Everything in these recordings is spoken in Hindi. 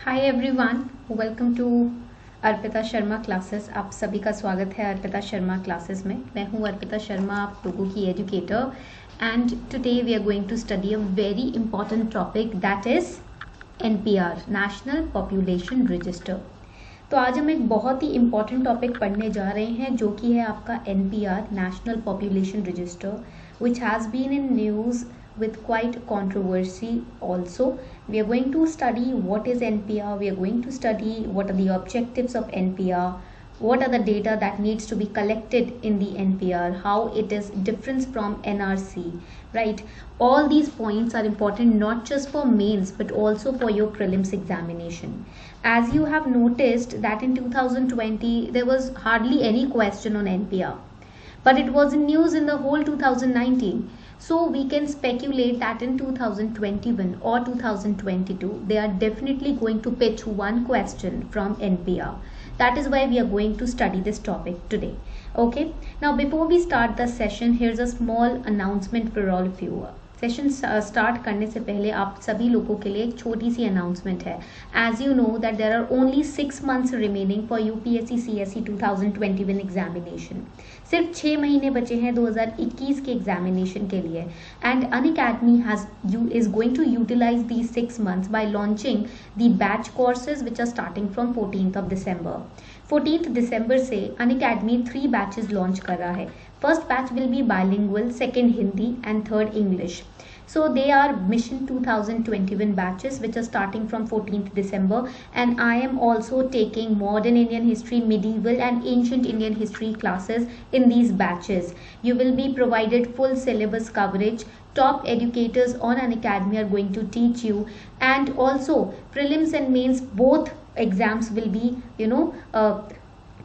Hi everyone, welcome to Arpita Sharma classes. आप सभी का स्वागत है अर्पिता शर्मा क्लासेस में। मैं हूं अर्पिता शर्मा, आप लोगों की educator, and today we are going to study a very important topic that is NPR, national population register. तो आज हम एक बहुत ही इंपॉर्टेंट टॉपिक पढ़ने जा रहे हैं जो कि है आपका NPR, national population register, which has been in news with quite controversy also. We are going to study what is NPR, we are going to study what are the objectives of NPR, what are the data that needs to be collected in the NPR, how it is different from NRC, right? All these points are important not just for mains but also for your prelims examination. As you have noticed that in 2020 there was hardly any question on NPR, but it was in news in the whole 2019. So we can speculate that in 2021 or 2022 they are definitely going to pitch one question from NPR. That is why we are going to study this topic today. Okay, now before we start the session, here's a small announcement for all of you. Session start करने से पहले आप सभी लोगों के लिए एक छोटी सी अनाउंसमेंट है। As you know that there are only 6 months remaining for UPSC CSE 2021 examination. सिर्फ 6 महीने बचे हैं 2021 के एग्जामिनेशन के लिए, and Unacademy is going to utilize these 6 months by launching the batch courses which are starting from 14th of December. 14th December से अनअकैडमी 3 बैचेस लॉन्च कर रहा है। First batch will be bilingual, second Hindi and third English. So they are Mission 2021 batches which are starting from 14th December, and I am also taking modern Indian history, medieval and ancient Indian history classes in these batches. You will be provided full syllabus coverage. Top educators on Unacademy are going to teach you, and also prelims and mains both exams will be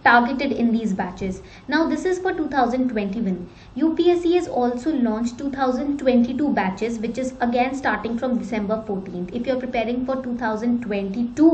targeted in these batches. Now this is for 2021. UPSC has also launched 2022 batches which is again starting from December 14th. If you are preparing for 2022,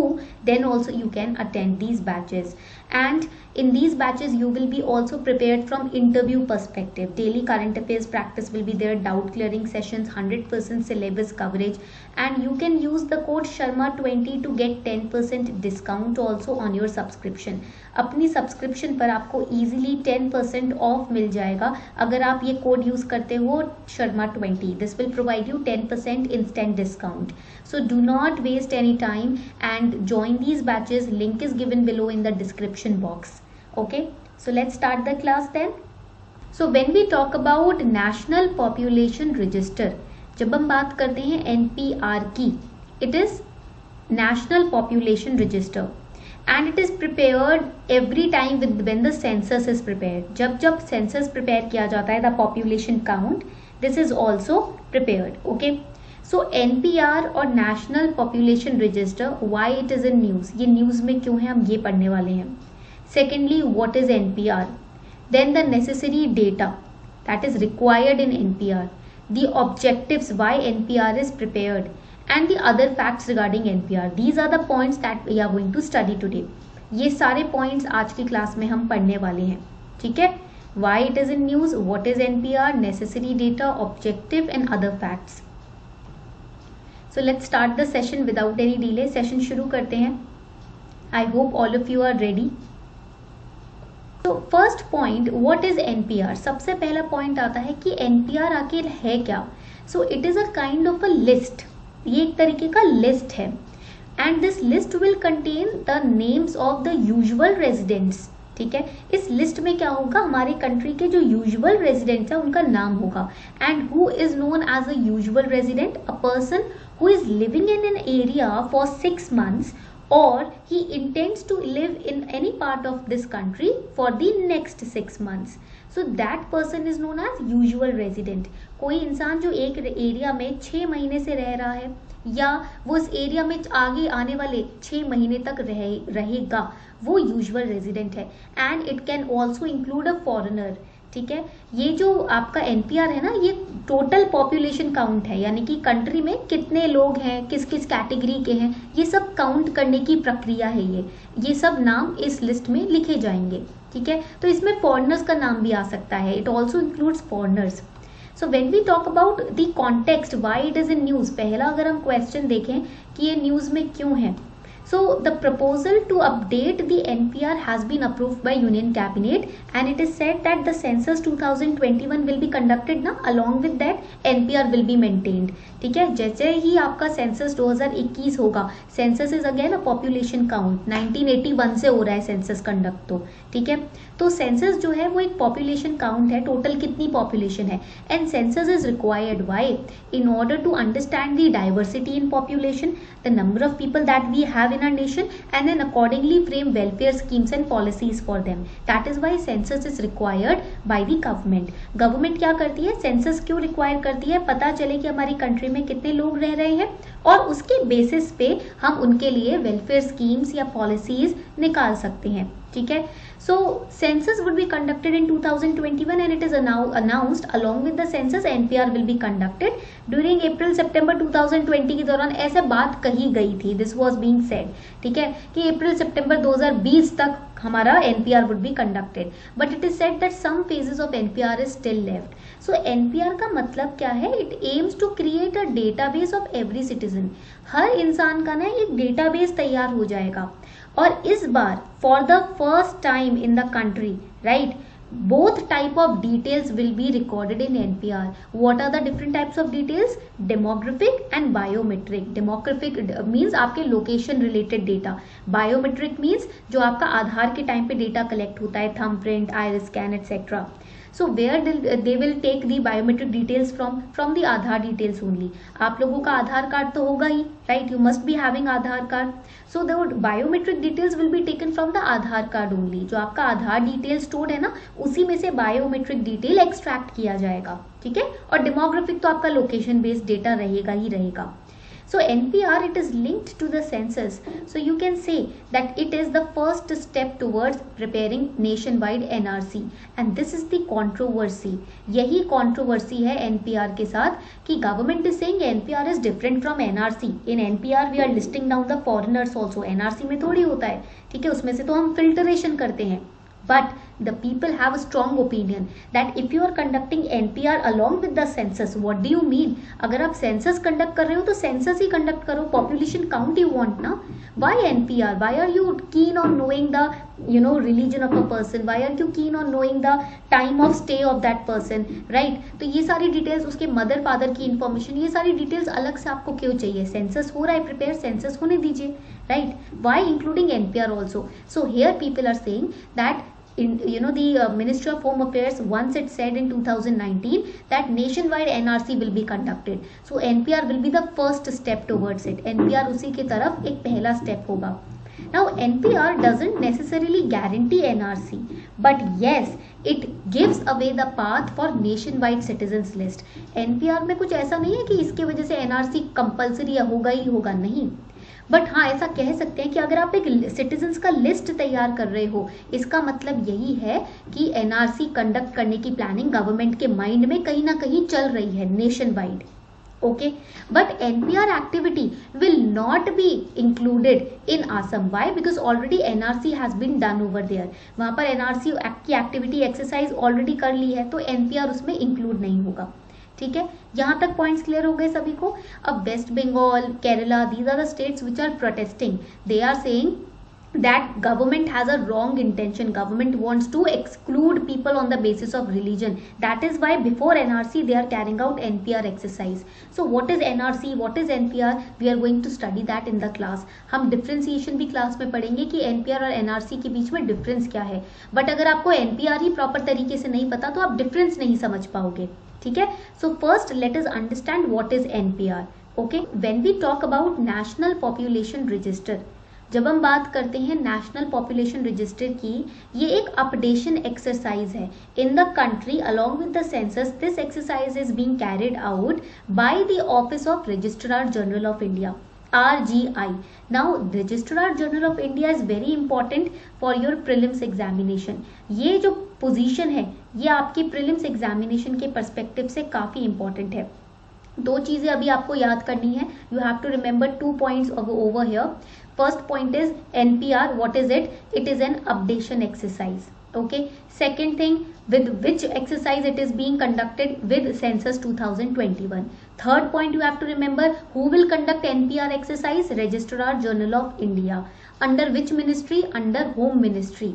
then also you can attend these batches, and in these batches you will be also prepared from interview perspective. Daily current affairs practice will be there, doubt clearing sessions, 100% syllabus coverage, and you can use the code Sharma20 to get 10% discount also on your subscription. अपनी सब्सक्रिप्शन पर आपको इजीली 10% ऑफ मिल जाएगा अगर आप ये कोड यूज करते हो Sharma20. This will provide you 10% instant discount. So do not waste any time and join these batches. Link is given below in the description box. Okay, so let's start the class then. So when we talk about national population register, जब हम बात करते हैं एनपीआर की, it is national population register, and it is prepared every time when the census is prepared. जब census prepare किया जाता है, the population count, this is also prepared. Okay, so NPR और National Population Register, why it is in news? ये news में क्यों है, हम ये पढ़ने वाले हैं. Secondly, what is NPR? Then the necessary data that is required in NPR, the objectives why NPR is prepared, and the other facts regarding NPR. These are the points that we are going to study today. ये सारे points आज की क्लास में हम पढ़ने वाले हैं. ठीक है, why it is in news, what is NPR, necessary data, objective and other facts. So let's start the session without any delay. Session शुरू करते हैं. I hope all of you are ready. So first point, what is NPR? सबसे पहला point आता है कि NPR आखिर है क्या. So it is a kind of a list. ये एक तरीके का लिस्ट है, and this list will contain the names of the usual residents. ठीक है, इस लिस्ट में क्या होगा, हमारे कंट्री के जो यूजुअल रेजिडेंट्स है उनका नाम होगा. And who is known as a usual resident? A person who is living in an area for 6 months or he intends to live in any part of this country for the next 6 months. So that person is known as usual resident. कोई इंसान जो एक एरिया में 6 महीने से रह रहा है, या वो इस एरिया में आगे आने वाले 6 महीने तक रहेगा, वो यूजुअल रेजिडेंट है. And it can also include a foreigner. ठीक है, ये जो आपका एनपीआर है ना, ये टोटल पॉपुलेशन काउंट है, यानी कि कंट्री में कितने लोग हैं, किस किस कैटेगरी के हैं, ये सब काउंट करने की प्रक्रिया है. ये सब नाम इस लिस्ट में लिखे जाएंगे. ठीक है, तो इसमें फॉरेनर्स का नाम भी आ सकता है. It also includes foreigners. So when we talk about the context why it is in news, पहला अगर हम क्वेश्चन देखें कि ये न्यूज में क्यों है, So the proposal to update the NPR has been approved by Union Cabinet, and it is said that the census 2021 will be conducted ना, along with that NPR will be maintained. ठीक है, जैसे ही आपका सेंसस 2021 होगा, census is again a population count, 1981 से हो रहा है सेंसस कंडक्ट, तो ठीक है, तो सेंसस जो है वो एक पॉपुलेशन काउंट है, टोटल कितनी पॉपुलेशन है, and census is required why, in order to understand the diversity in population, the number of people that we have in our nation, and then accordingly frame welfare schemes and policies for them. That is why census is required by the government. Government क्या करती है, सेंसस क्यों रिक्वायर करती है, पता चले कि हमारी कंट्री में कितने लोग रह रहे हैं, और उसके बेसिस पे हम उनके लिए वेलफेयर स्कीम्स या पॉलिसीज निकाल सकते हैं. ठीक है, so census would be conducted in 2021 and it is announced along with the census NPR will be conducted during April September 2020 के दौरान. ऐसे बात कही गई थी, this was being said, ठीक है, कि अप्रैल सितंबर 2020 तक हमारा NPR would be conducted, but it is said that some phases of NPR is still left. So NPR का मतलब क्या है, it aims to create a database of every citizen. हर इंसान का ना एक डेटाबेस तैयार हो जाएगा, और इस बार for the first time in the country, right, both type of details will be recorded in NPR. What are the different types of details? Demographic and biometric. Demographic means आपके location related data. Biometric means जो आपका आधार के टाइम पे डेटा कलेक्ट होता है, thumb print, iris scan, etc. So where they will take the biometric details from the Aadhaar details only. आप लोगों का आधार कार्ड तो होगा ही, right? You must be having Aadhaar card. So the biometric details will be taken from the Aadhaar card only. जो आपका आधार डिटेल स्टोर्ड है ना, उसी में से बायोमेट्रिक डिटेल एक्सट्रैक्ट किया जाएगा. ठीक है, और डेमोग्राफिक तो आपका लोकेशन बेस्ड डेटा रहेगा ही रहेगा. So NPR, it is linked to the census. So you can say that it is the first step towards preparing nationwide NRC. And this is the controversy. यही controversy है NPR के साथ कि government is saying NPR is different from NRC. In NPR we are listing down the foreigners also. NRC में थोड़ी होता है, ठीक है, उसमें से तो हम filtration करते हैं. But the people have a strong opinion that if you are conducting NPR along with the census, what do you mean? अगर आप census conduct कर रहे हो तो census ही conduct करो, population count you want ना. Why NPR? Why are you keen on knowing the religion of a person? Why are you keen on knowing the time of stay of that person? Right? तो ये सारी details, उसके mother father की information, ये सारी details अलग से आपको क्यों चाहिए? Census हो रहा है prepare, census होने दीजिए, right? Why including NPR also? So here people are saying that in the Ministry of Home Affairs, once it said in 2019 that nationwide NRC will be conducted. So NPR will be the first step towards it. NPR उसी की तरफ एक पहला step होगा. Now NPR doesn't necessarily guarantee NRC, but yes, it gives away the path for nationwide citizens list. NPR में कुछ ऐसा नहीं है कि इसकी वजह से NRC कंपल्सरी होगा ही होगा, नहीं. बट हाँ, ऐसा कह सकते हैं कि अगर आप एक सिटीजन्स का लिस्ट तैयार कर रहे हो, इसका मतलब यही है कि एनआरसी कंडक्ट करने की प्लानिंग गवर्नमेंट के माइंड में कहीं ना कहीं चल रही है nationwide. Okay, but NPR activity will not be included in Assam. Why? Because already NRC has been done over there. वहां पर एनआरसी की एक्टिविटी एक्सरसाइज ऑलरेडी कर ली है, तो एनपीआर उसमें इंक्लूड नहीं होगा. ठीक है, यहां तक पॉइंट्स क्लियर हो गए सभी को. अब West Bengal, Kerala, these are the states which are protesting. They are saying that government has a wrong intention. Government wants to exclude people on the basis of religion. That is why before NRC they are carrying out NPR exercise. So what is NRC, what is NPR? We are going to study that in the class. हम differentiation भी क्लास में पढ़ेंगे कि NPR और NRC के बीच में डिफरेंस क्या है. बट अगर आपको NPR ही प्रॉपर तरीके से नहीं पता तो आप डिफरेंस नहीं समझ पाओगे. ठीक है, so first let us understand what is NPR. Okay, when we talk about national population register, जब हम बात करते हैं नेशनल पॉपुलेशन रजिस्टर की, ये एक अपडेशन एक्सरसाइज है इन the country along with the census. This exercise is being carried out by the office of registrar general of India, RGI. Now Registrar General of India is very important for your prelims examination. ये जो पोजीशन है ये आपकी प्रीलिम्स एग्जामिनेशन के पर्सपेक्टिव से काफी इंपॉर्टेंट है. दो चीजें अभी आपको याद करनी है. You have to remember 2 points over here. First point is NPR. What is it? It is an updation exercise. Okay. Second thing, with which exercise it is being conducted? With census 2021. Third point you have to remember, who will conduct NPR exercise? Registrar General of India. Under which ministry? Under Home Ministry.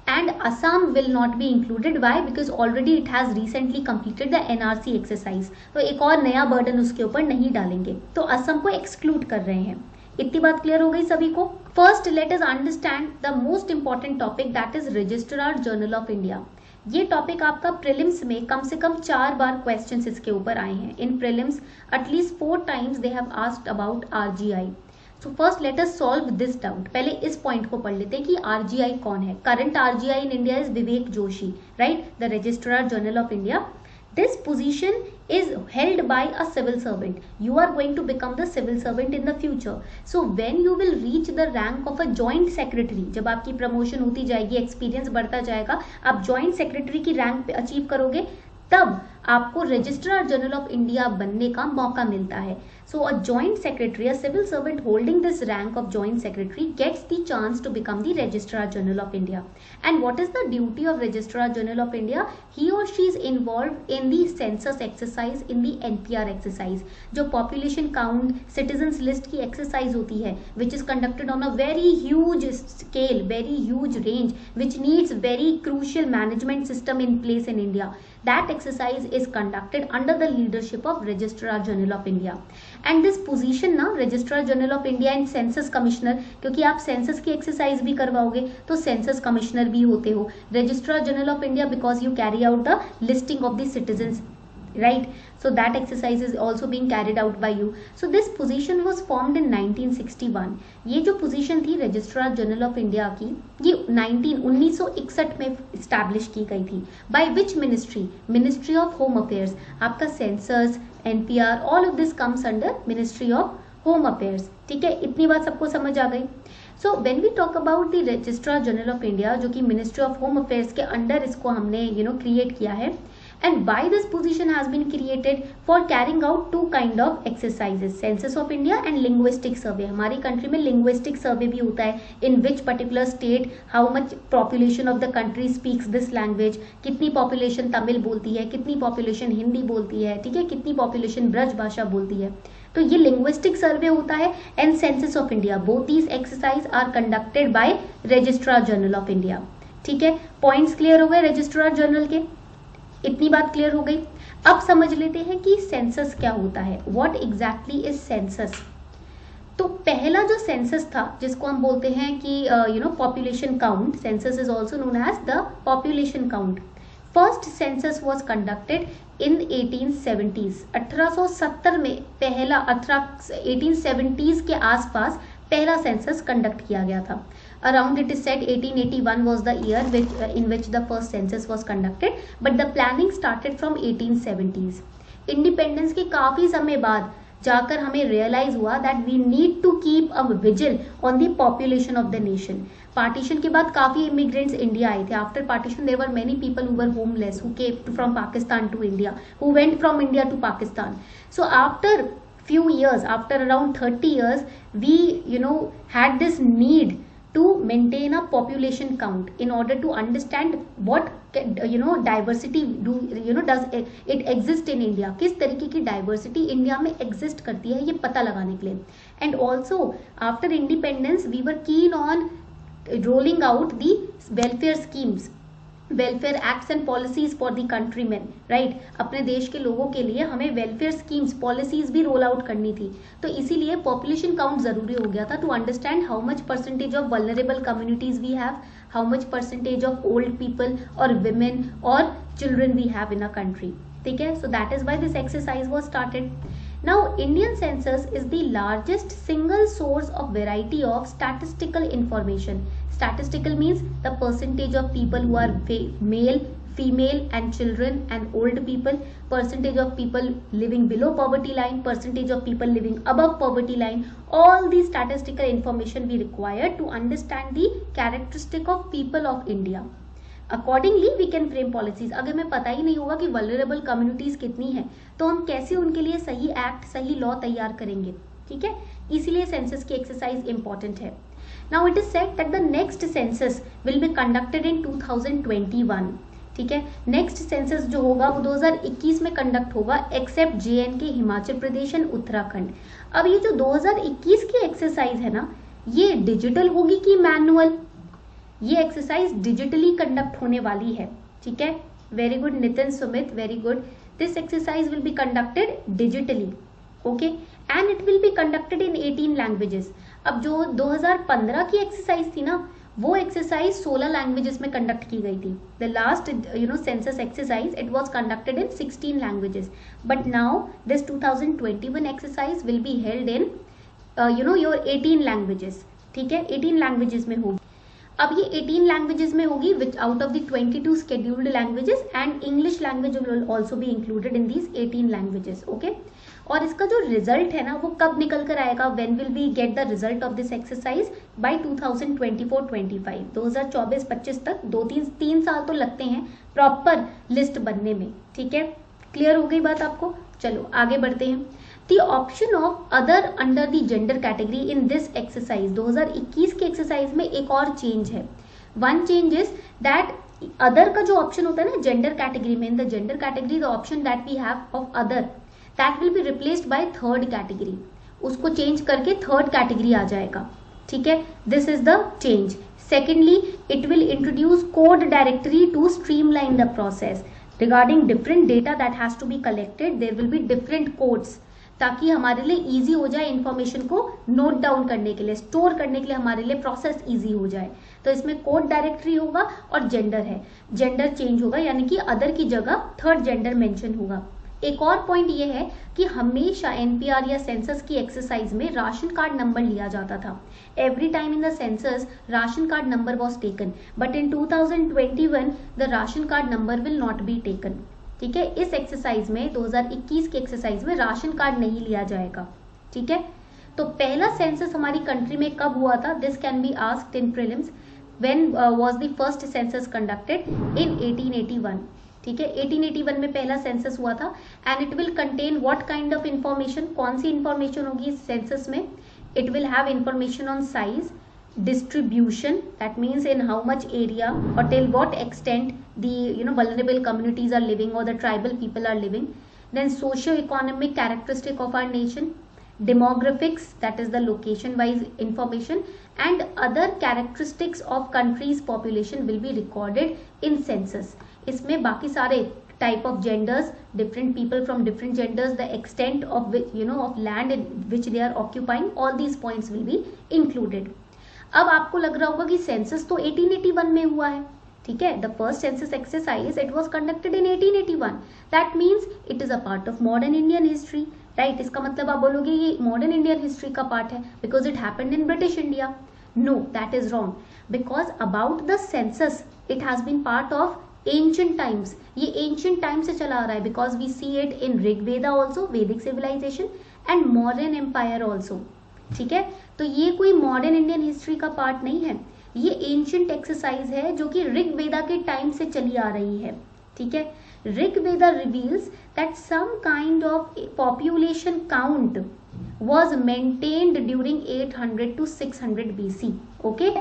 And Assam will not be included. Why? Because already it has recently completed the NRC exercise. तो एक और नया बर्डन उसके ऊपर नहीं डालेंगे, तो असम को एक्सक्लूड कर रहे हैं. इतनी बात क्लियर हो गई सभी को? First let us understand the most important topic, that is registrar general of India. ये टॉपिक आपका प्रीलिम्स में कम से कम 4 बार क्वेश्चंस इसके ऊपर आए हैं. In prelims at least 4 times they have asked about RGI. So first let us solve this doubt. पहले इस पॉइंट को पढ़ लेते हैं कि आरजीआई कौन है. Current RGI in India is Vivek Joshi, right, the registrar general of India. This position is held by a civil servant. You are going to become the civil servant in the future. So when you will reach the rank of a joint secretary, जब आपकी प्रमोशन होती जाएगी, एक्सपीरियंस बढ़ता जाएगा, आप जॉइंट सेक्रेटरी की रैंक पे अचीव करोगे, तब आपको रजिस्ट्रार जनरल ऑफ इंडिया बनने का मौका मिलता है. So a joint secretary, a civil servant holding this rank of joint secretary gets the chance to become the registrar general of India. And what is the duty of registrar general of India? He or she is involved in the census exercise, in the NPR exercise. जो population count, citizens list की exercise होती है, which is conducted on a very huge scale, very huge range, which needs very crucial management system in place in India. That exercise is conducted under the leadership of registrar general of India. And this position ना, registrar general of India and census commissioner, क्योंकि आप census की exercise भी करवाओगे तो census commissioner भी होते हो. registrar general of India because you carry out the listing of the citizens, right? So that exercise is also being carried out by you. So this position was formed in 1961. ये जो position थी registrar general of India की, ये 1961 में establish की गई थी. By which ministry? Ministry of Home Affairs. आपका census, NPR, all of this comes under Ministry of Home Affairs. ठीक है, इतनी बात सबको समझ आ गई. So when we talk about the registrar general of India, जो कि Ministry of Home Affairs के अंडर इसको हमने create किया है. And why this position has been created? For carrying out 2 kind of exercises, census of India and linguistic survey. हमारी कंट्री में linguistic survey भी होता है. In which particular state how much population of the country speaks this language, कितनी population तमिल बोलती है, कितनी population हिंदी बोलती है, ठीक है, कितनी population ब्रज भाषा बोलती है. तो ये linguistic survey होता है and census of India. Both these exercise are conducted by registrar general of India. ठीक है, पॉइंट्स क्लियर हो गए रजिस्ट्रार जनरल के? इतनी बात क्लियर हो गई. अब समझ लेते हैं कि सेंसस क्या होता है. What exactly is census? तो पहला जो सेंसस था, जिसको हम बोलते हैं कि population count, census is also known as the population count. First census was conducted in 1870s. 1870 में पहला 1870s के आसपास पहला सेंसस कंडक्ट किया गया था. Around it is said 1881 was the year in which the first census was conducted, but the planning started from 1870s. Independence के काफी समय बाद जाकर हमें रियलाइज हुआ that we need to keep a vigil on the population of the nation. Partition के बाद काफी इमिग्रेंट्स इंडिया आए थे. After partition there were many people who were homeless, who came from Pakistan to India, who went from India to Pakistan. So after few years, after around 30 years, we had this need to maintain a population count in order to understand what diversity does it exist in India. किस तरीके की diversity इंडिया में exist करती है, ये पता लगाने के लिए. And also after independence we were keen on rolling out the welfare schemes, welfare acts and policies for the countryman, right. अपने देश के लोगों के लिए हमें वेलफेयर स्कीम्स, पॉलिसीज भी रोल आउट करनी थी. तो इसीलिए पॉपुलेशन काउंट जरूरी हो गया था to understand how much percentage of vulnerable communities we have, how much percentage of old people और विमेन और children we have in a country. ठीक है, so that is why this exercise was started. Now Indian census is the largest single source of variety of statistical information. Statistical means the percentage of people who are male, female and children and old people, percentage of people living below poverty line, percentage of people living above poverty line. All these statistical information we require to understand the characteristic of people of India. Accordingly we can frame policies. अगर हमें पता ही नहीं होगा कि वल्नरेबल कम्युनिटीज कितनी है, तो हम कैसे उनके लिए सही एक्ट, सही लॉ तैयार करेंगे. ठीक है, इसीलिए सेंसस की एक्सरसाइज इंपॉर्टेंट है. Now it is said that the next census will be conducted in 2021. ठीक है। नेक्स्ट सेंसस जो होगा वो 2021 में कंडक्ट होगा, except JNK, Himachal Pradesh and Uttarakhand. अब ये जो 2021 की एक्सरसाइज है ना, ये डिजिटल होगी कि मैनुअल? ये एक्सरसाइज डिजिटली कंडक्ट होने वाली है, ठीक है। Very good Nitin Sumit, very good. This exercise will be conducted digitally, okay, and it will be conducted in 18 languages. अब जो 2015 की एक्सरसाइज थी ना, वो एक्सरसाइज 16 लैंग्वेजेस में कंडक्ट की गई थी। The last census exercise it was conducted in 16 languages, but now this 2021 exercise will be held in your 18 languages, ठीक है, 18 लैंग्वेजेस में होगी। अब ये 18 लैंग्वेजेस में होगी विच out of the 22 scheduled languages, and English language will also B included in these 18 languages, okay. और इसका जो रिजल्ट है ना, वो कब निकल कर आएगा? When will we get the result of this exercise? By 2024-25, 2024-25 तक 2-3 साल तो लगते हैं प्रॉपर लिस्ट बनने में, ठीक है। क्लियर हो गई बात आपको? चलो आगे बढ़ते हैं। The option of other under the gender category in this exercise, 2021 के एक्सरसाइज में एक और चेंज है। One change is that other का जो ऑप्शन होता है ना जेंडर कैटेगरी में, in the gender category the option that we have of other that will be replaced by third category. उसको चेंज करके थर्ड कैटेगरी आ जाएगा, ठीक है। This is the change. Secondly, it will introduce code directory to streamline the process regarding different data that has to be collected. There will be different codes, ताकि हमारे लिए इजी हो जाए इन्फॉर्मेशन को नोट डाउन करने के लिए, स्टोर करने के लिए हमारे लिए प्रोसेस इजी हो जाए। तो इसमें कोड डायरेक्टरी होगा और जेंडर है, जेंडर चेंज होगा, यानी कि अदर की जगह थर्ड जेंडर मेंशन होगा। एक और पॉइंट ये है कि हमेशा NPR या सेंसस की एक्सरसाइज में राशन कार्ड नंबर लिया जाता था। Every time in the census ration card number was taken, but in 2021 the ration card number will not be taken, ठीक है। इस एक्सरसाइज में 2021 की एक्सरसाइज में राशन कार्ड नहीं लिया जाएगा, ठीक है। तो पहला सेंसस हमारी कंट्री में कब हुआ था? This can be asked in prelims. When was the first census conducted? In 1881, ठीक है। 1881 में पहला सेंसस हुआ था। And it will contain what kind of information? कौन सी इंफॉर्मेशन होगी इस सेंसस में? It will have information on size, distribution, that means in how much area or till what extent the vulnerable communities are living or the tribal people are living. Then socio-economic characteristic of our nation, demographics, that is the location wise information, and other characteristics of country's population will be recorded in census. इसमें बाकी सारे type of genders, different people from different genders, the extent of which of land in which they are occupying, all these points will be included. अब आपको लग रहा होगा कि सेंसस तो 1881 में हुआ है, ठीक है। The first census exercise it was conducted in 1881, that means it is a part of modern Indian history, right. इसका मतलब आप बोलोगे ये मॉडर्न इंडियन हिस्ट्री का पार्ट है because it happened in British India. No, that is wrong, because about the census it has been part of ancient times. ये एंशिएंट टाइम से चला आ रहा है because we see it in Rigveda also, Vedic civilisation, and Mauryan empire also, ठीक है। तो ये कोई मॉडर्न इंडियन हिस्ट्री का पार्ट नहीं है, ये एंशिएंट एक्सरसाइज है जो कि ऋग्वेदा के टाइम से चली आ रही है, ठीक है। Rigveda reveals that some kind of population count was maintained during 800 to 600 BC, okay.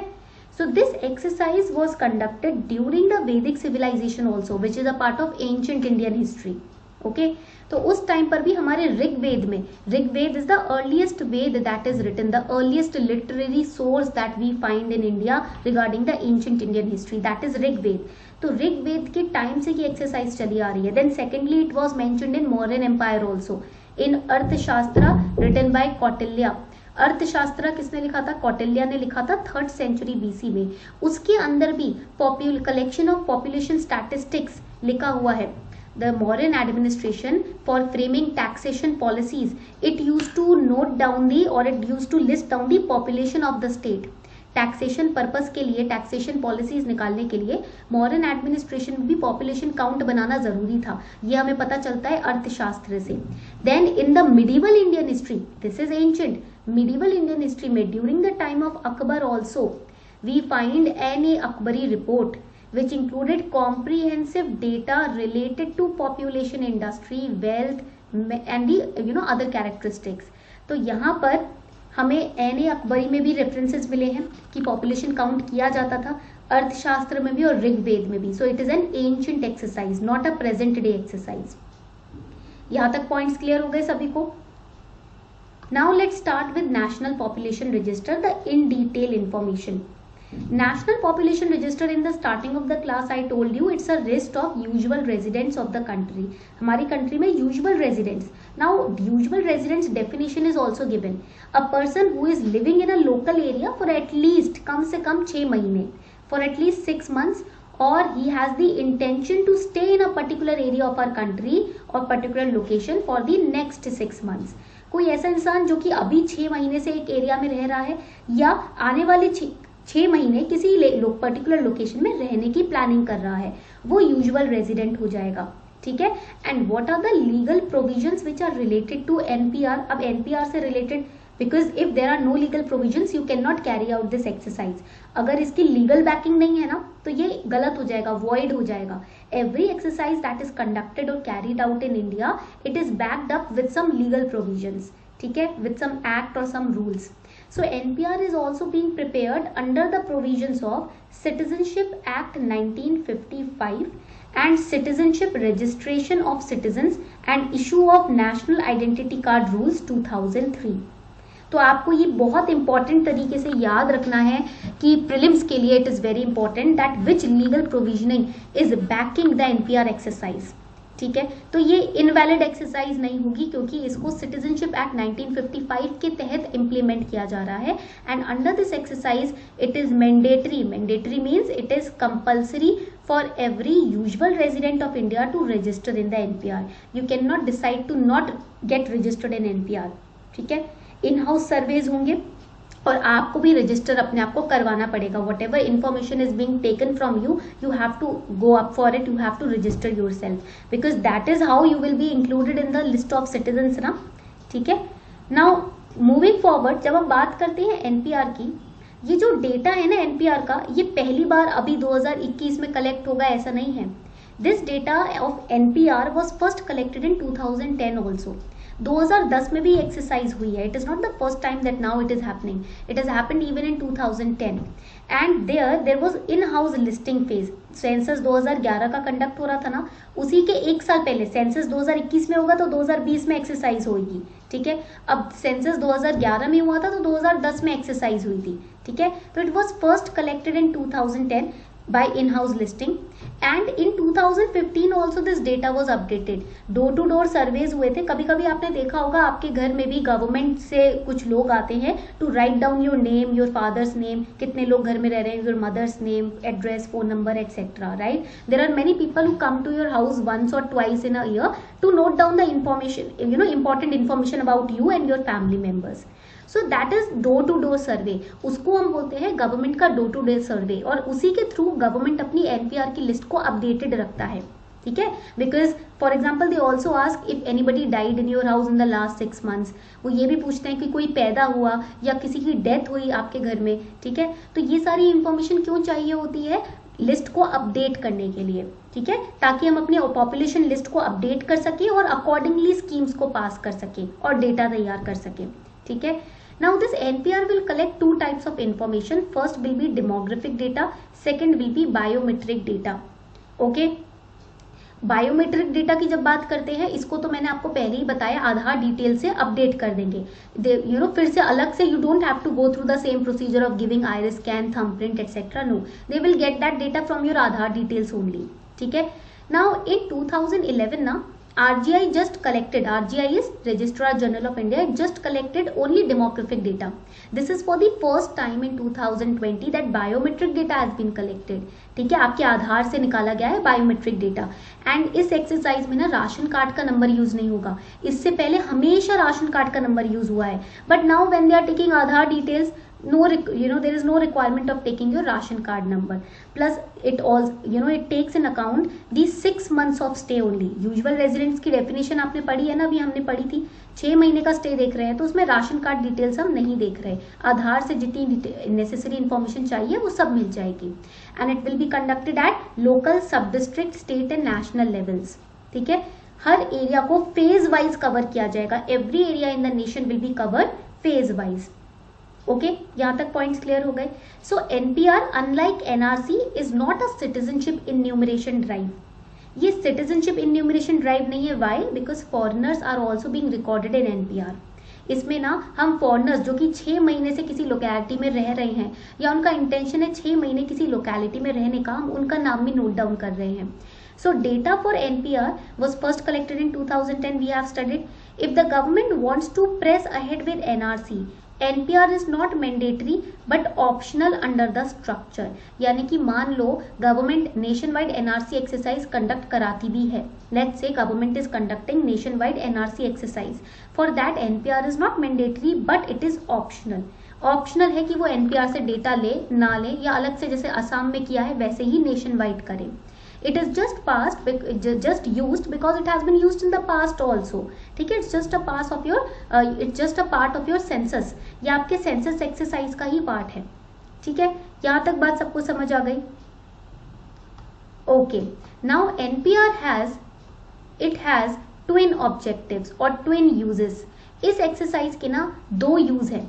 So this exercise was conducted during the Vedic civilization also, which is a part of ancient Indian history, okay. तो उस टाइम पर भी हमारे ऋग्वेद में, Rigveda is the earliest Veda that is written, the earliest literary source that we find in India regarding the ancient Indian history, that is Rigveda. तो ऋग्वेद के टाइम से ये एक्सरसाइज चली आ रही है। Then secondly it was mentioned in Mauryan empire also in Arthashastra written bye Kautilya. अर्थशास्त्र किसने लिखा था? कौटिल्य ने लिखा था 3rd सेंचुरी BC में। उसके अंदर भी कलेक्शन ऑफ पॉपुलेशन स्टैटिस्टिक्स लिखा हुआ है। The Mauryan administration for framing taxation policies, it used to note down it used to list down the population of the state. Taxation purpose के लिए, टैक्सेशन पॉलिसीज निकालने के लिए मॉडर्न एडमिनिस्ट्रेशन में भी पॉपुलेशन काउंट बनाना जरूरी था, ये हमें पता चलता है अर्थशास्त्र से। Then in the medieval Indian history, this is ancient, medieval Indian history में during the time of Akbar also we find an Akbari report which included comprehensive data related to population, industry, wealth and the other characteristics. तो यहाँ पर हमें एन अकबरी में भी रेफरेंसेस मिले हैं कि पॉपुलेशन काउंट किया जाता था। अर्थशास्त्र में भी और ऋग्वेद में भी. So it is an ancient exercise, not a present day exercise. यहां तक पॉइंट्स क्लियर हो गए सभी को? Now let's start with national population register, the in detail information. National Population Register, in the starting of the class I told you it's a list of usual residents of the country. हमारी कंट्री में usual residents. Now usual residents definition is also given. A person who is living in a local area for at least कम से कम 6 महीने, for at least 6 months, or he has the intention to stay in a particular area of our country or particular location for the next 6 months. कोई ऐसा इंसान जो कि अभी 6 महीने से एक एरिया में रह रहा है या आने वाले 6 महीने किसी पर्टिकुलर लोकेशन में रहने की प्लानिंग कर रहा है, वो यूजुअल रेजिडेंट हो जाएगा. ठीक है. And what are the legal provisions which are related to NPR. अब एनपीआर से related, because if there are no legal provisions you can not carry out this exercise. अगर इसकी लीगल बैकिंग नहीं है ना तो ये गलत हो जाएगा, वॉइड हो जाएगा. Every exercise that is conducted और carried out in India, it is backed up with some legal provisions. ठीक है, विद सम एक्ट और some rules. So NPR is also being prepared under the provisions of Citizenship Act 1955 and Citizenship Registration of Citizens and Issue of National Identity Card Rules 2003. तो आपको ये बहुत इंपॉर्टेंट तरीके से याद रखना है कि प्रीलिम्स के लिए it is very important that which legal provisioning is banking the NPR exercise. ठीक है, तो ये इनवैलिड एक्सरसाइज नहीं होगी क्योंकि इसको सिटीजनशिप एक्ट 1955 के तहत इंप्लीमेंट किया जा रहा है. And under this exercise it is mandatory. Mandatory means it is compulsory for every usual resident of India to register in the NPR. You can not decide to not get registered in NPR. ठीक है, इन हाउस सर्वेज होंगे और आपको भी रजिस्टर अपने आप को करवाना पड़ेगा. Whatever information is being taken from you, you have to go up for it, you have to register yourself, because that is how you will be included in the list of citizens ना. ठीक है. नाउ मूविंग फॉरवर्ड, जब हम बात करते हैं एनपीआर की, ये जो डेटा है ना एनपीआर का, ये पहली बार अभी 2021 में कलेक्ट होगा ऐसा नहीं है. This data of NPR was first collected in 2010 also. 2010 में भी एक्सरसाइज हुई है. It is not the first time that now it is happening. It is happened even in 2010 and there was in house listing phase. Census 2011 का कंडक्ट हो रहा था ना, उसी के एक साल पहले सेंसस 2021 में होगा तो 2020 में एक्सरसाइज होगी. ठीक है, अब सेंसस 2011 में हुआ था तो 2010 में एक्सरसाइज हुई थी. ठीक है, तो it was first collected in 2010 by in-house listing and in 2015 also this data was updated. Door to door surveys हुए थे. कभी कभी आपने देखा होगा आपके घर में भी गवर्नमेंट से कुछ लोग आते हैं to write down your name, your father's name, कितने लोग घर में रह रहे हैं, your mother's name, address, phone number etcetera. Right, there are many people who come to your house once or twice in a year to note down the information, you know, important information about you and your family members. So that is door to door survey. उसको हम बोलते हैं गवर्नमेंट का डोर टू डोर सर्वे और उसी के थ्रू गवर्नमेंट अपनी एनपीआर की लिस्ट को अपडेटेड रखता है. ठीक है, because for example they also ask if anybody died in your house in the last 6 months. वो ये भी पूछते हैं कि कोई पैदा हुआ या किसी की डेथ हुई आपके घर में. ठीक है, तो ये सारी इंफॉर्मेशन क्यों चाहिए होती है? लिस्ट को अपडेट करने के लिए. ठीक है, ताकि हम अपने पॉपुलेशन लिस्ट को अपडेट कर सकें और अकॉर्डिंगली स्कीम्स को पास कर सकें और डेटा तैयार कर सकें. ठीक है. Now this NPR will collect 2 types of information. First will be demographic data, second will be biometric data. Okay. Biometric data की जब बात करते हैं, इसको तो मैंने आपको पहले ही बताया, आधार डिटेल से अपडेट कर देंगे. यू नो, फिर से अलग से you don't have to go through the same procedure of giving iris scan, thumbprint etcetera. No, they will get that data from your Aadhaar details only. ठीक है. नाउ इन 2011 ना RGI just collected, RGI is Registrar General of India, just collected only demographic data. This is for the first time in 2020 that biometric data has been collected. ठीक है, आपके आधार से निकाला गया है बायोमेट्रिक डेटा. एंड इस एक्सरसाइज में ना राशन कार्ड का नंबर यूज नहीं होगा. इससे पहले हमेशा राशन कार्ड का नंबर यूज हुआ है, but now when they are taking Aadhaar details, there is no requirement of taking your ration card number. Plus it also, it takes in account these 6 months of stay only. Usual residents की definition आपने पढ़ी है ना, अभी हमने पढ़ी थी. 6 महीने का स्टे देख रहे हैं तो उसमें राशन कार्ड डिटेल्स हम नहीं देख रहे. आधार से जितनी नेसेसरी इन्फॉर्मेशन चाहिए वो सब मिल जाएगी. And it will be conducted at local, sub district, state and national levels. ठीक है, हर एरिया को फेज वाइज कवर किया जाएगा. Every area in the nation will be covered phase wise. Okay, यहाँ तक पॉइंट्स क्लियर हो गए. So NPR unlike NRC is not a citizenship enumeration drive. ये सिटीजनशिप इन्यूमरेशन ड्राइव नहीं है. Why? Because foreigners are also being recorded in NPR. इसमें ना हम फॉरेनर्स जो कि 6 महीने से किसी लोकेलिटी में रह रहे हैं या उनका इंटेंशन है 6 महीने किसी लोकेलिटी में रहने का, हम उनका नाम भी नोट डाउन कर रहे हैं. So data for NPR was first collected in 2010. We have studied. If the government wants to press ahead with NRC, NPR is not mandatory but optional under the structure. यानी कि मान लो government nationwide NRC exercise conduct कराती भी है. Let's say government is conducting nationwide NRC exercise. For that NPR is not mandatory but it is optional. Optional है कि वो एनपीआर से डेटा ले ना ले, या अलग से जैसे असम में किया है वैसे ही नेशन वाइड करें. It is just used because it has been used in the past also. ठीक है, it's just a part of your census. ये आपके census exercise का ही पार्ट है. ठीक है, यहाँ तक बात सबको समझ आ गई? Okay, now NPR has twin objectives और twin uses. इस exercise के ना 2 use है.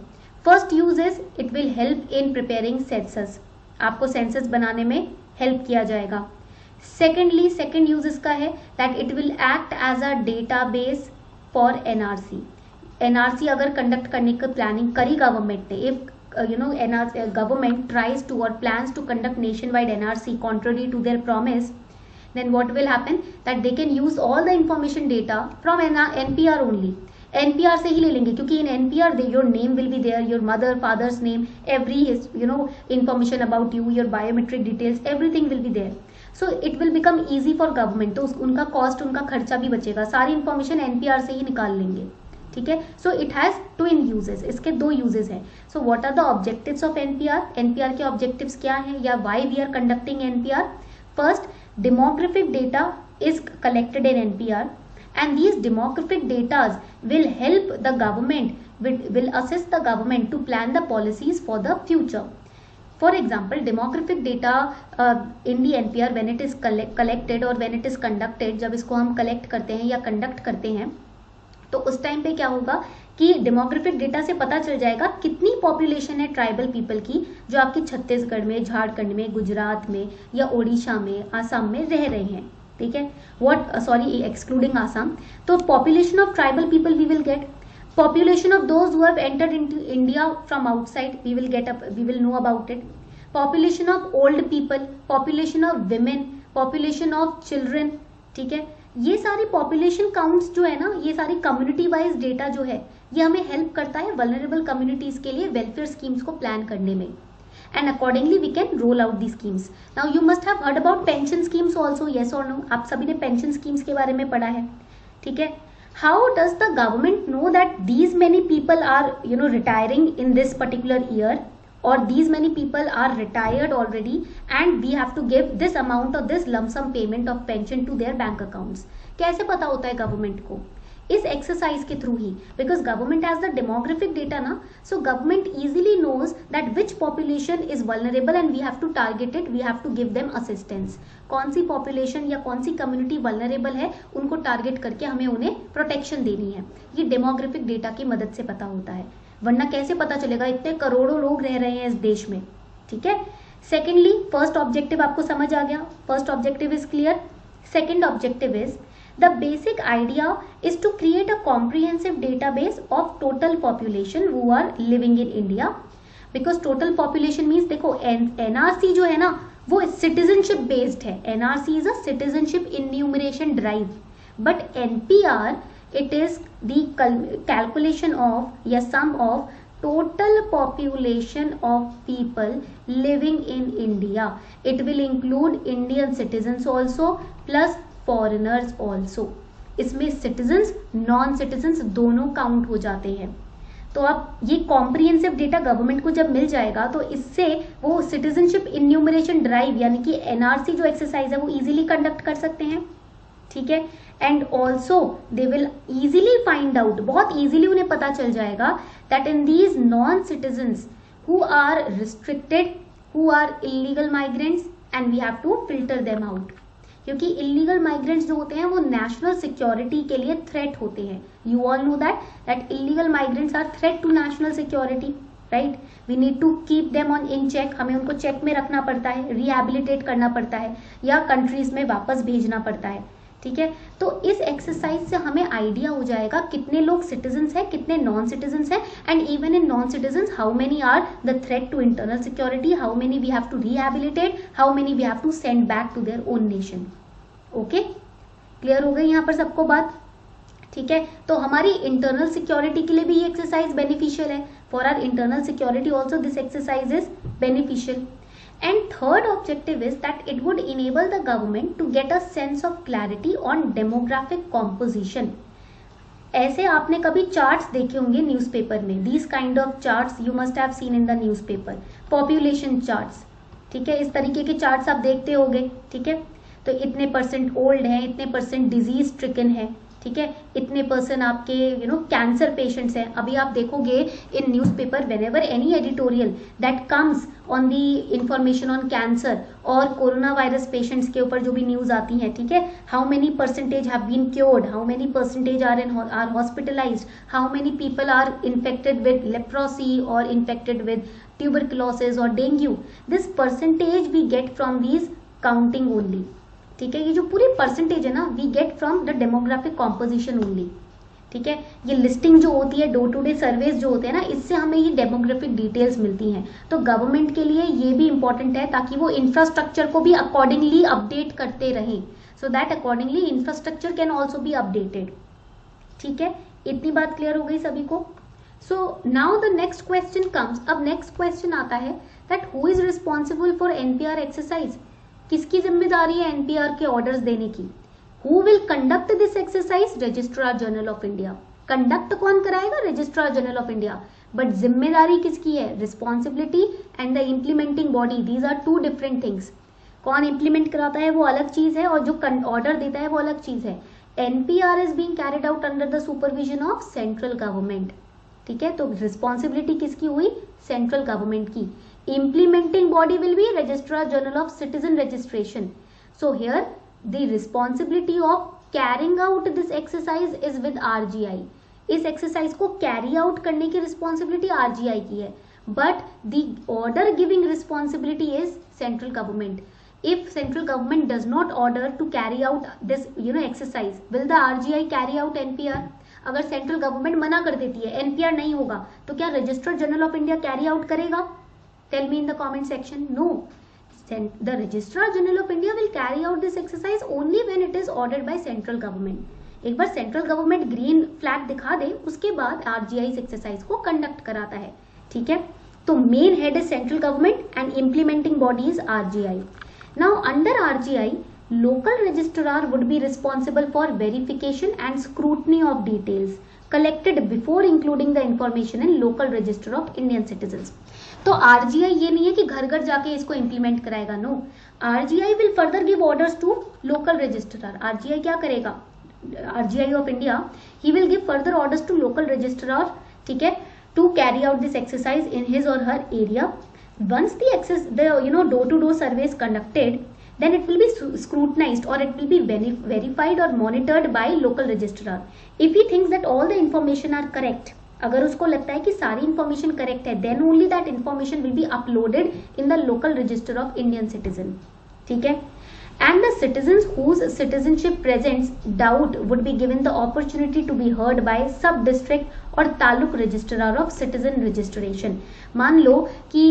First use is it will help in preparing census. आपको census बनाने में help किया जाएगा. सेकेंडली सेकेंड यूज इसका है that it will act as a database for NRC. NRC अगर कंडक्ट करने की प्लानिंग करी गवर्नमेंट ने, इफ गवर्नमेंट ट्राइज टू और plans to conduct nationwide NRC contrary to their promise, then what will happen that they can use all the information data from NPR only. NPR से ही ले लेंगे क्योंकि in NPR your name will be there, your mother, father's name, every information about you, your biometric details, everything will be there. So it will become easy for government. तो उनका कॉस्ट, उनका खर्चा भी बचेगा. सारी इन्फॉर्मेशन NPR से ही निकाल लेंगे. ठीक है, so it has twin uses. इसके 2 यूजेस हैं. So what are the objectives of NPR? NPR के ऑब्जेक्टिव्स क्या हैं या why we are conducting NPR? First, demographic data is collected in NPR and these demographic data will help the government, will assist the government to plan the policies for the future. For example, demographic data in the NPR when it is collected or when it is conducted, जब इसको हम collect करते हैं या conduct करते हैं तो उस टाइम पे क्या होगा कि डेमोग्राफिक डेटा से पता चल जाएगा कितनी पॉपुलेशन है ट्राइबल पीपल की जो आपकी छत्तीसगढ़ में, झारखंड में, गुजरात में या ओडिशा में, आसाम में रह रहे हैं. ठीक है, एक्सक्लूडिंग आसाम. तो population of tribal people we will get. Population of those who have entered into India from outside, we will know about it. Population of old people, population of women, population of children. ठीक है, ये सारी पॉपुलेशन काउंट्स जो है ना, ये सारी कम्युनिटी वाइज डेटा जो है, ये हमें हेल्प करता है वल्नरेबल कम्युनिटीज के लिए वेलफेयर स्कीम्स को प्लान करने में. And accordingly we can roll out the schemes. Now you must have heard about pension schemes also, yes और नो? आप सभी ने पेंशन स्कीम्स के बारे में पढ़ा है. ठीक है, how does the government know that these many people are retiring in this particular year, or these many people are retired already and we have to give this amount of this lump sum payment of pension to their bank accounts? कैसे पता होता है गवर्नमेंट को? इस एक्सरसाइज के थ्रू ही, because government has the demographic data ना, so government easily knows that which population is vulnerable and we have to target it, we have to give them assistance. कौन सी पॉपुलेशन या कौन सी कम्युनिटी वल्नरेबल है उनको टारगेट करके हमें उन्हें प्रोटेक्शन देनी है. ये डेमोग्राफिक डेटा की मदद से पता होता है, वरना कैसे पता चलेगा? इतने करोड़ों लोग रह रहे हैं इस देश में. ठीक है, सेकेंडली फर्स्ट ऑब्जेक्टिव आपको समझ आ गया. First objective is clear. Second objective is the basic idea is to create a comprehensive database of total population who are living in India, because total population means देखो NRC जो है ना वो citizenship based है. NRC is a citizenship enumeration drive, but NPR it is the calculation of या sum of total population of people living in India. It will include Indian citizens also plus foreigners also. इसमें सिटीजन्स, नॉन सिटीजन्स दोनों काउंट हो जाते हैं. तो अब ये कॉम्प्रिहेंसिव डेटा गवर्नमेंट को जब मिल जाएगा तो इससे वो सिटीजनशिप इन्यूमरेशन ड्राइव यानी कि एनआरसी जो एक्सरसाइज है वो इजीली कंडक्ट कर सकते हैं. ठीक है, and also they will easily find out, बहुत इजीली उन्हें पता चल जाएगा that in these non citizens who are restricted, who are illegal migrants, and we have to filter them out. क्योंकि इलीगल माइग्रेंट्स जो होते हैं वो नेशनल सिक्योरिटी के लिए थ्रेट होते हैं. You all know that illegal migrants are threat to national security. Right. We need to keep them on in check, हमें उनको चेक में रखना पड़ता है, रिहेबिलिटेट करना पड़ता है या कंट्रीज में वापस भेजना पड़ता है, ठीक है। तो इस एक्सरसाइज से हमें आइडिया हो जाएगा कितने लोग सिटीजन्स हैं, कितने नॉन सिटीजन्स हैं, and even in non citizens how many are the threat to internal security, how many we have to rehabilitate, how many we have to send back to their own nation. Okay, clear हो गई यहाँ पर सबको बात, ठीक है। तो हमारी इंटरनल सिक्योरिटी के लिए भी ये एक्सरसाइज बेनिफिशियल है, for our internal security also this exercise is beneficial. And third objective is that it would enable the government to get a sense of clarity on demographic composition. ऐसे आपने कभी चार्ट्स देखे होंगे न्यूज़पेपर में, these kind of charts you must have seen in the newspaper, population charts, ठीक है। इस तरीके के चार्ट्स आप देखते होंगे, ठीक है। तो इतने परसेंट ओल्ड हैं, इतने परसेंट डिजीज स्ट्रिकन है, ठीक है, इतने पर्सन आपके कैंसर पेशेंट्स हैं। अभी आप देखोगे in newspaper whenever any editorial that comes on the information on cancer और कोरोना वायरस पेशेंट्स के ऊपर जो भी न्यूज आती है, ठीक है, how many percentage have been cured, how many percentage are hospitalised, how many people are infected with leprosy और इन्फेक्टेड विद ट्यूबरकुलोसिस और dengue, this percentage we get from these counting only, ठीक है। ये जो पूरी परसेंटेज है ना, we get from the demographic composition only, ठीक है। ये लिस्टिंग जो होती है, डोर टू डे सर्वेज जो होते हैं ना, इससे हमें ये डेमोग्राफिक डिटेल्स मिलती हैं। तो गवर्नमेंट के लिए ये भी इंपॉर्टेंट है ताकि वो इंफ्रास्ट्रक्चर को भी अकॉर्डिंगली अपडेट करते रहें, so that accordingly infrastructure can also be updated, ठीक है। इतनी बात क्लियर हो गई सभी को। So now the next question comes, अब नेक्स्ट क्वेश्चन आता है that who is responsible for NPR exercise, किसकी जिम्मेदारी है एनपीआर के ऑर्डर्स देने की। Who will conduct this exercise, registrar general of India. Conduct कौन कराएगा, registrar general of India, but जिम्मेदारी किसकी है, responsibility and the implementing body, these are two different things. कौन इम्प्लीमेंट कराता है वो अलग चीज है और जो ऑर्डर देता है वो अलग चीज है। NPR is being carried out under the supervision of central government, ठीक है। तो रिस्पॉन्सिबिलिटी किसकी हुई, सेंट्रल गवर्नमेंट की। Implementing body will be Registrar General of Citizen Registration. So here the responsibility of carrying out this exercise is with RGI. इस exercise को carry out करने की responsibility RGI की है, but the order giving responsibility is central government. If central government does not order to carry out this exercise, will the RGI carry out NPR? अगर central government मना कर देती है, NPR नहीं होगा, तो क्या Registrar General of India carry out करेगा? Tell me in the comment section. No, the Registrar General of India will carry out this exercise only when it is ordered by central government. एक बार सेंट्रल गवर्नमेंट ग्रीन फ्लैग दिखा दे, उसके बाद आरजीआई इस एक्सरसाइज को कंडक्ट कराता है, ठीक है। तो main head is central government and implementing body is RGI. Now under RGI, local registrar would be responsible for verification and scrutiny of details collected before including the information in local register of Indian citizens. तो आरजीआई ये नहीं है कि घर घर जाके इसको इंप्लीमेंट कराएगा, no, RGI will further give orders to local registrar. RGI क्या करेगा, RGI of India, he will give further orders to local registrar, ठीक है, to carry out this exercise in his or her area. Once the door to door survey is conducted, then it will be scrutinized or it will be verified or monitored by local registrar. If he thinks that all the information are correct, अगर उसको लगता है कि सारी इंफॉर्मेशन करेक्ट है, then only that information will be uploaded in the local register of Indian citizen, ठीक है। And the citizens whose citizenship presents doubt would be given the opportunity to be heard by sub district और taluk registrar of citizen registration. मान लो कि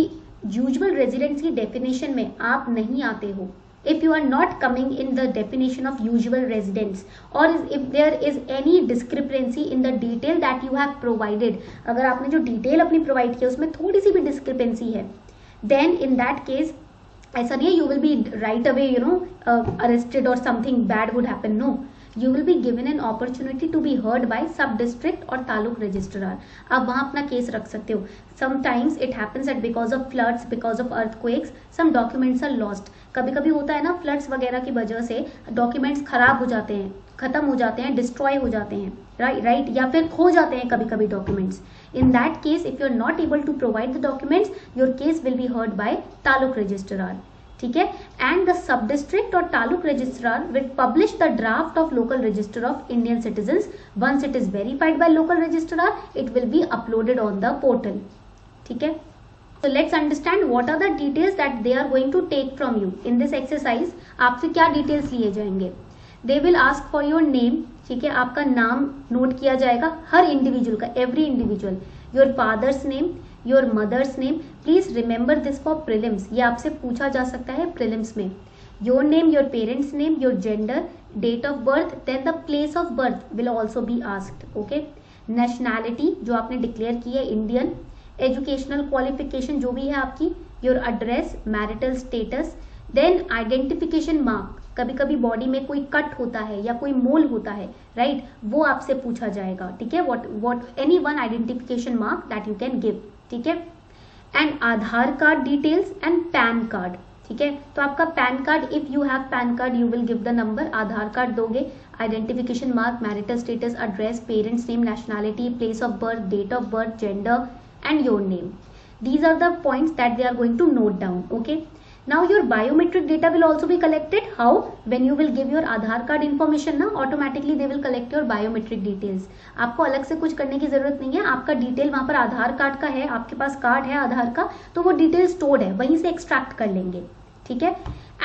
यूजुअल रेजिडेंट्स की डेफिनेशन में आप नहीं आते हो, if you are not coming in the definition of usual residents, or if there is any discrepancy in the detail that you have provided, अगर आपने जो डिटेल अपनी प्रोवाइड किया उसमें थोड़ी सी भी डिस्क्रिपेंसी है, then in that case ऐसा नहीं है you will be right away arrested or something bad would happen, no, you will be given an opportunity to be heard by sub district और तालुक registrar. आप वहाँ अपना केस रख सकते हो. Sometimes it happens that because of floods, because of earthquakes, some documents are lost. कभी कभी होता है ना, फ्लड्स वगैरह की वजह से डॉक्यूमेंट्स खराब हो जाते हैं, खत्म हो जाते हैं, डिस्ट्रॉय हो जाते हैं, राइट, या फिर खो जाते हैं कभी कभी documents. In that case, if you are not able to provide the documents, your case will be heard by taluk registrar. ठीक है. And the sub district or taluk registrar will publish the draft of local register of Indian citizens. Once it is verified by local registrar, it will be uploaded on the portal. ठीक है। So let's understand what are the details that they are going to take from you in this exercise। आपसे क्या डिटेल्स लिए जाएंगे? They will ask for your name, ठीक है, आपका नाम नोट किया जाएगा हर इंडिविजुअल का, every individual, your father's name, your mother's name, please remember this for prelims, ये आपसे पूछा जा सकता है प्रीलिम्स में। Your name, your parents name, your gender, date of birth, then the place of birth will also be asked, okay. Nationality जो आपने डिक्लेयर की है इंडियन, एजुकेशनल क्वालिफिकेशन जो भी है आपकी, your address, marital status, then identification mark, कभी कभी बॉडी में कोई कट होता है या कोई मोल होता है, राइट, वो आपसे पूछा जाएगा, ठीक है, what any one identification mark that you can give, ठीक है। And Aadhaar card details and PAN card, ठीक है, तो आपका PAN card, if you have PAN card you will give the number, Aadhaar card दोगे, identification mark, marital status, address, parents name, nationality, place of birth, date of birth, gender and your name. These are the points that they are going to note down, okay. Now your biometric data will also be collected. How? When you will give your Aadhaar card information ना, automatically they will collect your biometric details. आपको अलग से कुछ करने की जरूरत नहीं है, आपका डिटेल वहां पर आधार कार्ड का है, आपके पास कार्ड है आधार का, तो वो डिटेल स्टोर्ड है, वहीं से एक्सट्रैक्ट कर लेंगे, ठीक है।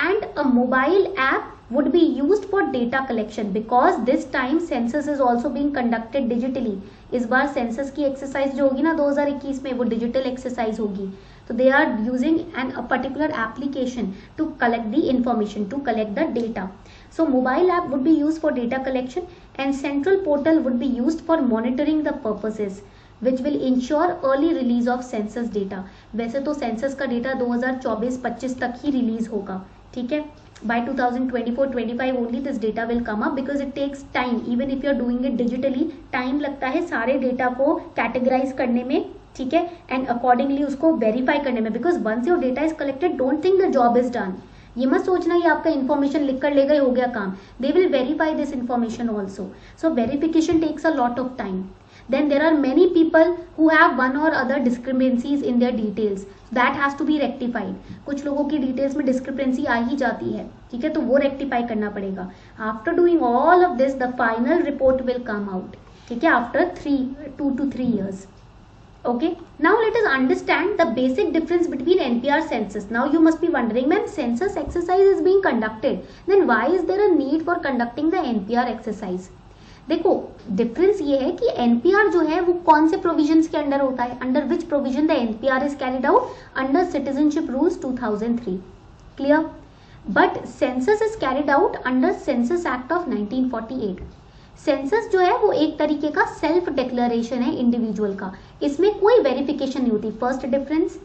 And a mobile app would be used for data collection because this time census is also being conducted digitally। इस बार सेंसस की एक्सरसाइज जो होगी ना 2021 में, वो डिजिटल एक्सरसाइज होगी, तो they are using an a particular application to collect the information, to collect the data. So mobile app would be used for data collection and central portal would be used for monitoring the purposes which will ensure early release of census data। वैसे तो सेंसस का डेटा 2024-25 तक ही रिलीज होगा, ठीक है। By 2024-25 only this data will come up because it takes time, even if you are doing it digitally, time लगता है सारे डेटा को कैटेगराइज करने में, ठीक है, एंड अकॉर्डिंगली उसको वेरीफाई करने में, because once your data is collected don't think the job is done. ये मत सोचना ये आपका इन्फॉर्मेशन लिख कर ले गए हो गया काम, they will verify this information also, so verification takes a lot of time. Then there are many people who have one or other discrepancies in their details that has to be rectified। कुछ लोगों की डिटेल्स में डिस्क्रिपेंसी आ ही जाती है, ठीक है, तो वो रेक्टिफाई करना पड़ेगा। After doing all of this the final report will come out, ठीक है, after 2 to 3 years, okay। Now let us understand the basic difference between NPR census। Now you must be wondering, ma'am, census exercise is being conducted, then why is there a need for conducting the NPR exercise? देखो डिफरेंस ये है कि एनपीआर जो है वो कौन से प्रोविजंस के अंडर होता है, under which provision the NPR is carried out, under citizenship rules 2003, clear. But census is carried out under census act of 1948। Census जो है वो एक तरीके का सेल्फ डिक्लेरेशन है इंडिविजुअल का, इसमें कोई वेरिफिकेशन नहीं होती, first difference.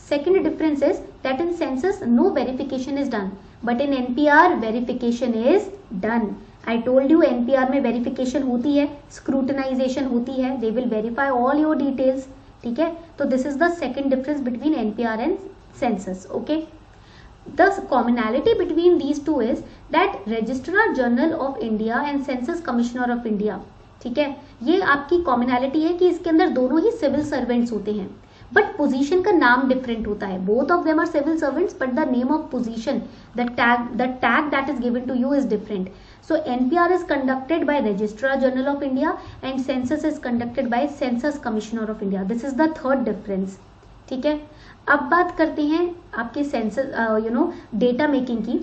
Second difference is that in census no verification is done, but in NPR verification is done. I told you NPR में वेरिफिकेशन होती है, स्क्रूटनाइजेशन होती है, they will verify all your details, ठीक है। तो this is the second difference between NPR and census, okay. The commonality between these two is that registrar general of India and census commissioner of India, ठीक है, ये आपकी कॉमनैलिटी है कि इसके अंदर दोनों ही सिविल सर्वेंट्स होते हैं, बट पोजीशन का नाम डिफरेंट होता है। Both of them are civil servants but the name of position, the tag that is given to you is different. So NPR is conducted by Registrar General of India and Census is conducted by Census Commissioner of India. This is the third difference, ठीक है। अब बात करते हैं आपके सेंसस डेटा मेकिंग की।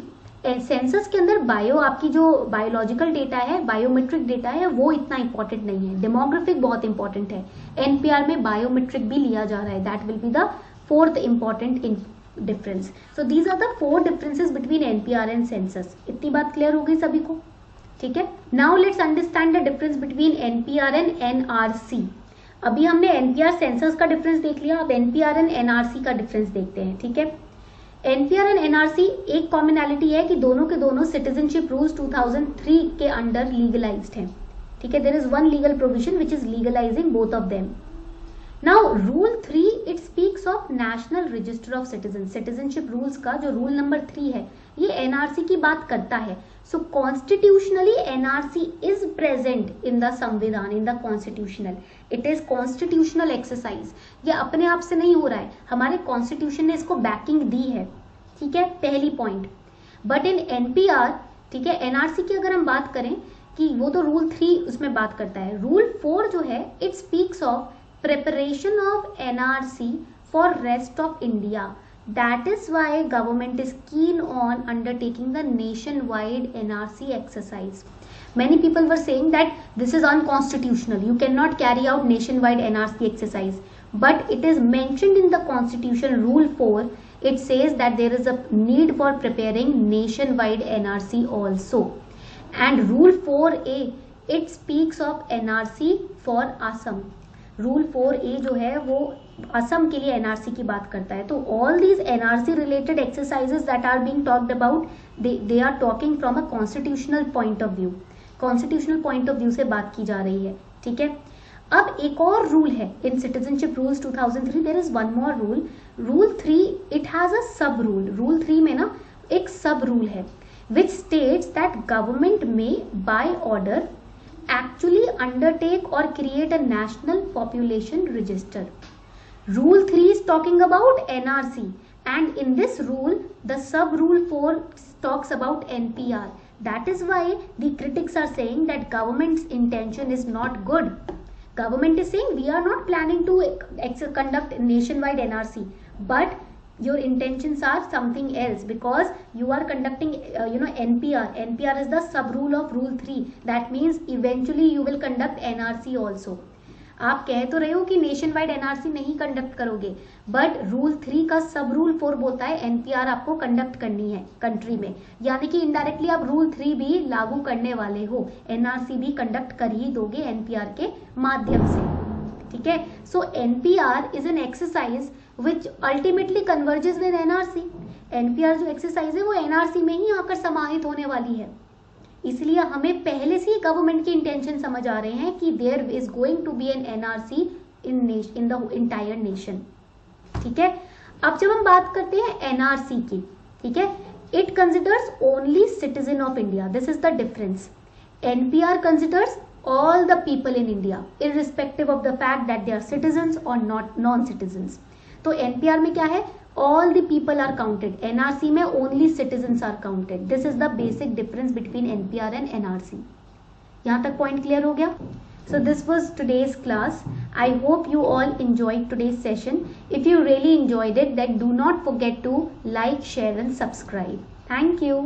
सेंसस के अंदर आपकी जो बायोलॉजिकल डेटा है, बायोमेट्रिक डेटा है, वो इतना इंपॉर्टेंट नहीं है, डेमोग्राफिक बहुत इंपॉर्टेंट है। एनपीआर में बायोमेट्रिक भी लिया जा रहा है, that will be the fourth important difference. So these are the 4 differences between NPR and census. इतनी बात क्लियर हो गई सभी को, ठीक है। Now let's understand the difference between NPR and NRC. अभी हमने एनपीआर सेंसस का डिफरेंस देख लिया, अब एनपीआर एंड एनआरसी का डिफरेंस देखते हैं, ठीक है। एनपीआर एंड एनआरसी एक कॉमनैलिटी है कि दोनों के दोनों सिटीजनशिप रूल्स 2003 के अंडर लीगलाइज्ड हैं, ठीक है। There is one legal provision which is legalising both of them. Now rule 3 it speaks of national register of citizen. Citizenship rules का जो रूल नंबर 3 है ये एनआरसी की बात करता है। So constitutionally NRC is present in the संविधान, in the constitutional, it is constitutional exercise. ये अपने आप से नहीं हो रहा है, हमारे कॉन्स्टिट्यूशन ने इसको बैकिंग दी है, ठीक है, पहली पॉइंट। बट इन एनपीआर, ठीक है, एनआरसी की अगर हम बात करें कि वो तो रूल 3 उसमें बात करता है, रूल 4 जो है it speaks of preparation of NRC for rest of India. That is why government is keen on undertaking the nationwide NRC exercise. Many people were saying that this is unconstitutional. You cannot carry out nationwide NRC exercise. But it is mentioned in the Constitution Rule 4. It says that there is a need for preparing nationwide NRC also. And Rule 4A, it speaks of NRC for Assam. Rule 4A जो है वो असम के लिए एनआरसी की बात करता है. तो all these NRC related exercises that are being talked about, they are talking from a constitutional point of view. Constitutional point of view से बात की जा रही है. ठीक है. अब एक और रूल है in citizenship rules 2003. There is one more rule, rule 3. It has a sub rule. Rule 3 में ना एक सब रूल है which states that government may by order actually undertake or create a national population register. Rule 3 is talking about NRC, and in this rule the sub rule 4 talks about NPR. That is why the critics are saying that government's intention is not good. Government is saying we are not planning to conduct nationwide NRC, but your intentions are something else because you are conducting NPR. NPR is the sub rule of rule 3. That means eventually you will conduct NRC also. आप कह तो रहे हो कि नेशन वाइड एनआरसी नहीं कंडक्ट करोगे, बट रूल 3 का सब रूल 4 बोलता है एनपीआर आपको कंडक्ट करनी है कंट्री में. यानी कि इनडायरेक्टली आप रूल 3 भी लागू करने वाले हो, एनआरसी भी कंडक्ट कर ही दोगे एनपीआर के माध्यम से. ठीक है. So NPR is an exercise which ultimately converges with NRC. NPR जो एक्सरसाइज है वो NRC में ही आकर समाहित होने वाली है. इसलिए हमें पहले से ही गवर्नमेंट की इंटेंशन समझ आ रहे हैं कि there is going to be an NRC in the entire nation. ठीक है. अब जब हम बात करते हैं NRC की, ठीक है, it considers only citizen of India. This is the difference. NPR considers all the people in India irrespective of the fact that they are citizens or not non-citizens. तो एनपीआर में क्या है, all the people are counted. NRC में only citizens are counted. This is the basic difference between NPR and NRC. यहाँ तक पॉइंट क्लियर हो गया. So this was today's class. I hope you all enjoyed today's session. If you really enjoyed it, then do not forget to like, share and subscribe. Thank you.